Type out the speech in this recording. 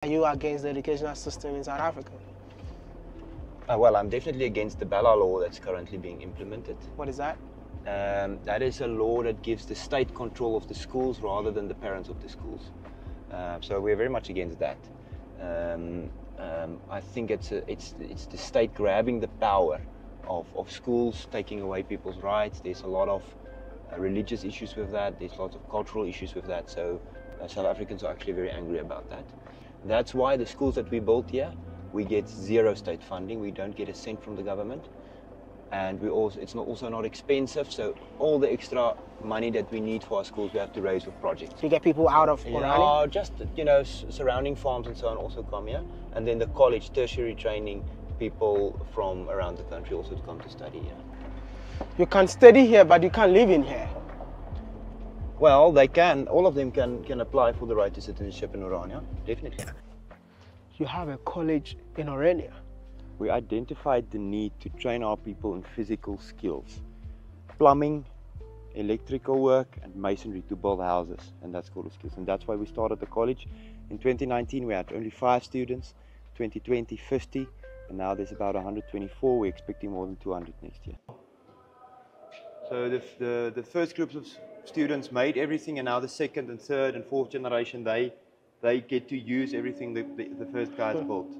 Are you against the educational system in South Africa? Well, I'm definitely against the Bala law that's currently being implemented. What is that? That is a law that gives the state control of the schools rather than the parents of the schools. So we're very much against that. I think it's the state grabbing the power of schools, taking away people's rights. There's a lot of religious issues with that. There's lots of cultural issues with that. So South Africans are actually very angry about that. That's why the schools that we built here, we get zero state funding. We don't get a cent from the government. And it's also not expensive, so all the extra money that we need for our schools, we have to raise with projects. To get people out of Oranje? Just, surrounding farms and so on also come here. And then the college, tertiary training, people from around the country also to come to study here. You can study here, but you can't live in here. Well, they can. All of them can apply for the right to citizenship in Oranje, definitely. You have a college in Oranje. We identified the need to train our people in physical skills. Plumbing, electrical work and masonry to build houses, and that's called skills. And that's why we started the college. In 2019 we had only 5 students, 2020 50, and now there's about 124. We're expecting more than 200 next year. So the first groups of students made everything, and now the second and third and fourth generation, they get to use everything the first guys built.